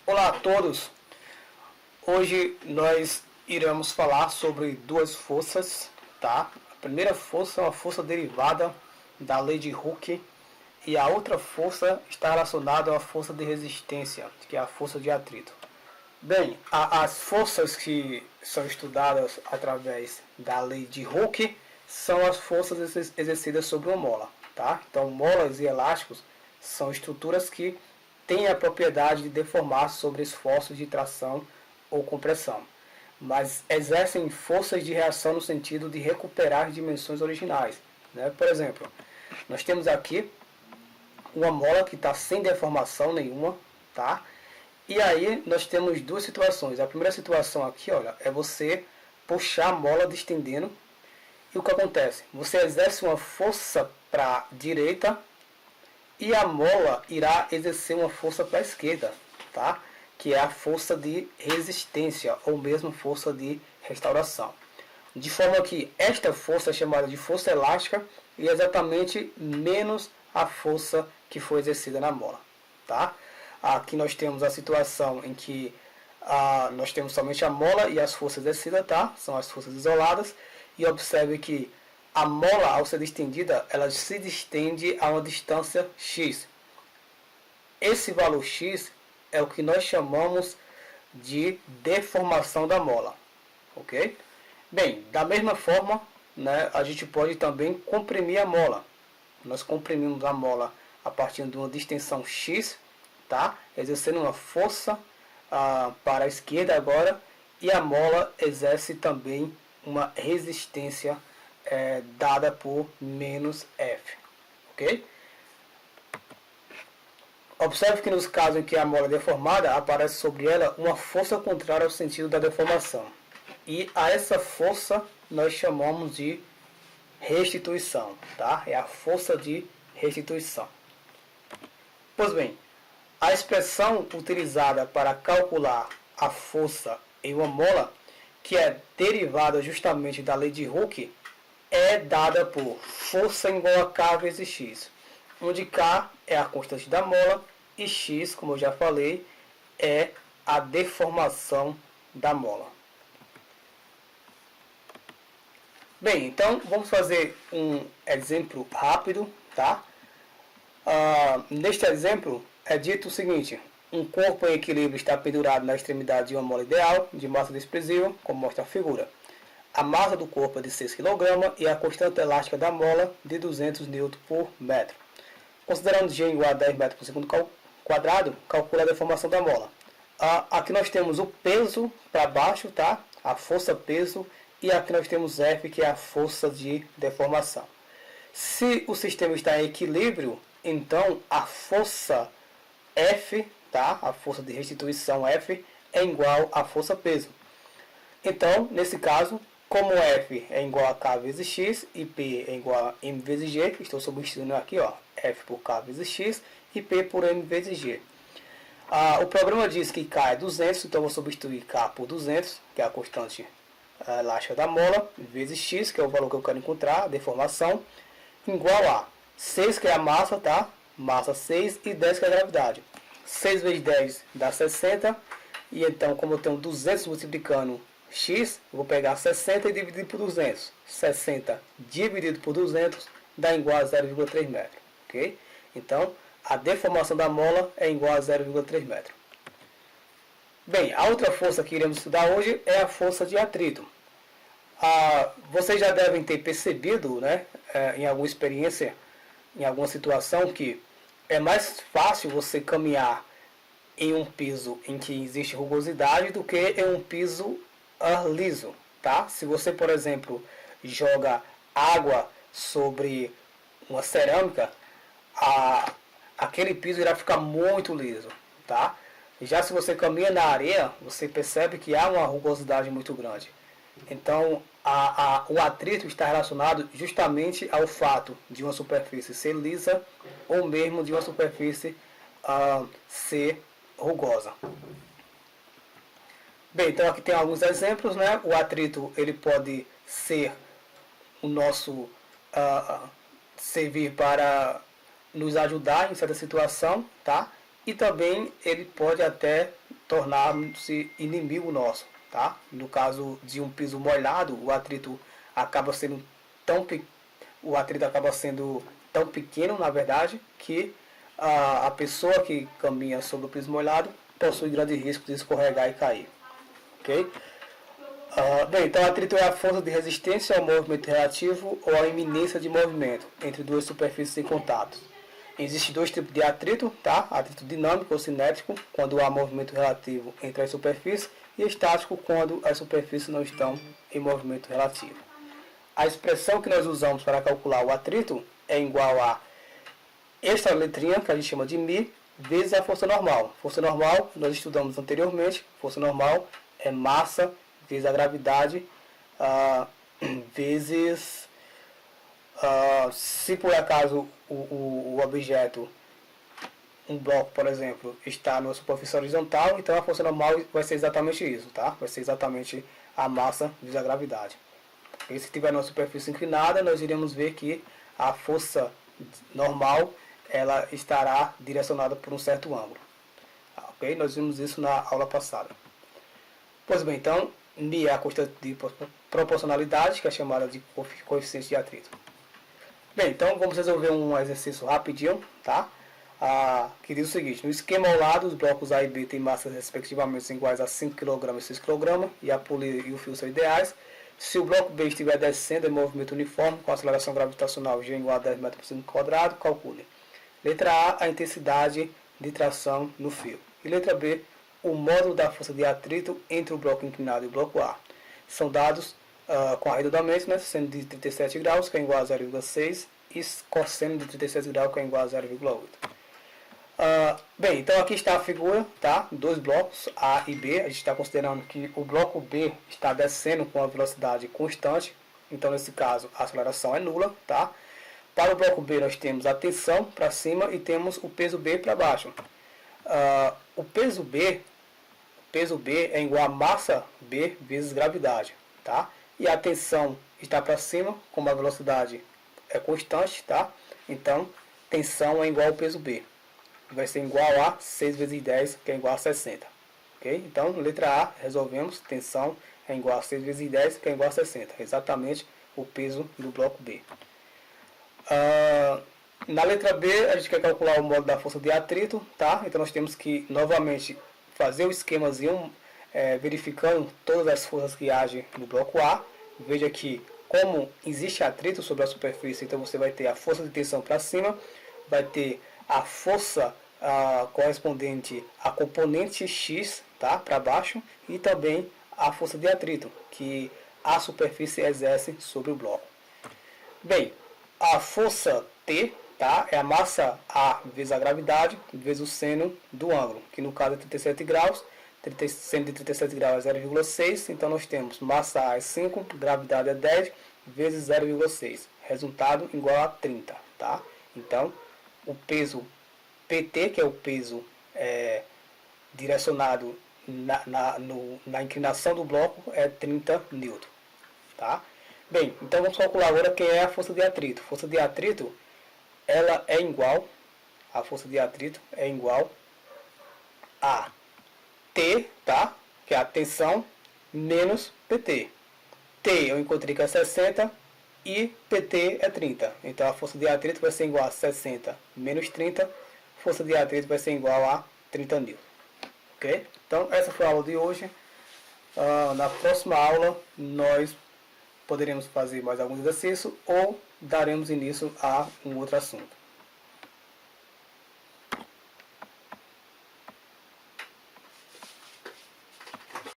Olá a todos! Hoje nós iremos falar sobre duas forças, tá? A primeira força é uma força derivada da lei de Hooke e a outra força está relacionada à força de resistência, que é a força de atrito. Bem, as forças que são estudadas através da lei de Hooke são as forças exercidas sobre uma mola, tá? Então, molas e elásticos são estruturas que têm a propriedade de deformar sobre esforços de tração ou compressão, mas exercem forças de reação no sentido de recuperar as dimensões originais, né? Por exemplo, nós temos aqui uma mola que está sem deformação nenhuma, tá? E aí nós temos duas situações. A primeira situação aqui, olha, é você puxar a mola distendendo. E o que acontece? Você exerce uma força para a direita e a mola irá exercer uma força para a esquerda, tá? Que é a força de resistência ou mesmo força de restauração. De forma que esta força é chamada de força elástica e é exatamente menos a força que foi exercida na mola, tá? Aqui nós temos a situação em que nós temos somente a mola e as forças exercidas, tá? São as forças isoladas. E observe que a mola, ao ser distendida, ela se distende a uma distância x. Esse valor x é o que nós chamamos de deformação da mola, ok? Bem, da mesma forma, né, a gente pode também comprimir a mola. Nós comprimimos a mola a partir de uma distensão x, tá? Exercendo uma força para a esquerda agora, e a mola exerce também uma resistência dada por menos F, ok? Observe que nos casos em que a mola é deformada, aparece sobre ela uma força contrária ao sentido da deformação. E a essa força nós chamamos de restituição, tá? É a força de restituição. Pois bem, a expressão utilizada para calcular a força em uma mola, que é derivada justamente da lei de Hooke, é dada por força igual a K vezes X, onde K é a constante da mola e X, como eu já falei, é a deformação da mola. Bem, então vamos fazer um exemplo rápido, tá? Neste exemplo é dito o seguinte: um corpo em equilíbrio está pendurado na extremidade de uma mola ideal de massa desprezível, como mostra a figura. A massa do corpo é de 6 kg e a constante elástica da mola de 200 N por metro. Considerando G igual a 10 metros por segundo quadrado, calcula a deformação da mola. Aqui nós temos o peso para baixo, tá? A força peso, e aqui nós temos F, que é a força de deformação. Se o sistema está em equilíbrio, então a força F, tá? A força de restituição F é igual à força peso. Então, nesse caso, como F é igual a K vezes X e P é igual a M vezes G, estou substituindo aqui, ó, F por K vezes X e P por M vezes G. O programa diz que K é 200, então eu vou substituir K por 200, que é a constante elástica da mola, vezes X, que é o valor que eu quero encontrar, a deformação, igual a 6, que é a massa, tá? Massa 6 e 10, que é a gravidade. 6 vezes 10 dá 60, e então, como eu tenho 200 multiplicando x, eu vou pegar 60 e dividir por 200. 60 dividido por 200 dá igual a 0,3 metro, ok? Então, a deformação da mola é igual a 0,3 metro. Bem, a outra força que iremos estudar hoje é a força de atrito. Vocês já devem ter percebido, né, em alguma experiência, em alguma situação, que é mais fácil você caminhar em um piso em que existe rugosidade do que em um piso liso, tá? Se você, por exemplo, joga água sobre uma cerâmica, aquele piso irá ficar muito liso, tá? Já se você caminha na areia, você percebe que há uma rugosidade muito grande. Então, o atrito está relacionado justamente ao fato de uma superfície ser lisa ou mesmo de uma superfície ser rugosa. Bem, então aqui tem alguns exemplos, né? O atrito ele pode ser o nosso servir para nos ajudar em certa situação, tá? E também ele pode até tornar-se inimigo nosso, tá? No caso de um piso molhado, o atrito acaba sendo tão pequeno, na verdade, que a pessoa que caminha sobre o piso molhado possui grande risco de escorregar e cair. Ok? Bem, então atrito é a força de resistência ao movimento relativo ou à iminência de movimento entre duas superfícies em contato. Existem dois tipos de atrito, tá? Atrito dinâmico ou cinético, quando há movimento relativo entre as superfícies, e estático, quando as superfícies não estão em movimento relativo. A expressão que nós usamos para calcular o atrito é igual a esta letrinha, que a gente chama de μ, vezes a força normal. Força normal, nós estudamos anteriormente, força normal é massa vezes a gravidade, vezes, se por acaso o objeto, um bloco, por exemplo, está numa superfície horizontal, então a força normal vai ser exatamente isso, tá? Vai ser exatamente a massa vezes a gravidade. E se tiver numa superfície inclinada, nós iremos ver que a força normal ela estará direcionada por um certo ângulo. Ok? Nós vimos isso na aula passada. Pois bem, então, μ é a constante de proporcionalidade, que é chamada de coeficiente de atrito. Bem, então vamos resolver um exercício rapidinho, tá? Que diz o seguinte: no esquema ao lado, os blocos A e B têm massas respectivamente iguais a 5 kg e 6 kg, e a polia e o fio são ideais. Se o bloco B estiver descendo em movimento uniforme, com aceleração gravitacional G igual a 10 metros por segundo quadrado, calcule. Letra A, a intensidade de tração no fio. E letra B, o módulo da força de atrito entre o bloco inclinado e o bloco A. São dados com arredondamento, né, seno de 37 graus, que é igual a 0,6, e cosseno de 37 graus, que é igual a 0,8. Bem, então aqui está a figura, tá? Dois blocos, A e B. A gente está considerando que o bloco B está descendo com a velocidade constante, então nesse caso a aceleração é nula, tá? Para o bloco B nós temos a tensão para cima e temos o peso B para baixo. O peso B é igual a massa B vezes gravidade, tá? E a tensão está para cima, como a velocidade é constante, tá? Então, tensão é igual ao peso B. Vai ser igual a 6 vezes 10, que é igual a 60. Ok? Então, letra A, resolvemos. Tensão é igual a 6 vezes 10, que é igual a 60. Exatamente o peso do bloco B. Na letra B, a gente quer calcular o módulo da força de atrito, tá? Então, nós temos que, novamente, fazer o esquemazinho, verificando todas as forças que agem no bloco A. Veja que, como existe atrito sobre a superfície, então você vai ter a força de tensão para cima, vai ter a força correspondente a componente X, tá, para baixo, e também a força de atrito que a superfície exerce sobre o bloco. Bem, a força T, tá, é a massa A vezes a gravidade vezes o seno do ângulo, que no caso é 37 graus, seno de 37 graus é 0,6, então nós temos massa A é 5, gravidade é 10 vezes 0,6, resultado igual a 30, tá? Então, o peso PT, que é o peso direcionado na inclinação do bloco, é 30 N. Tá? Bem, então vamos calcular agora quem é a força de atrito. A força de atrito, ela é igual, a força de atrito é igual a T, tá? Que é a tensão, menos PT. T eu encontrei que é 60 e PT é 30. Então a força de atrito vai ser igual a 60 menos 30. Força de atrito vai ser igual a 30 N. Ok? Então essa foi a aula de hoje. Na próxima aula nós poderemos fazer mais alguns exercícios ou daremos início a um outro assunto.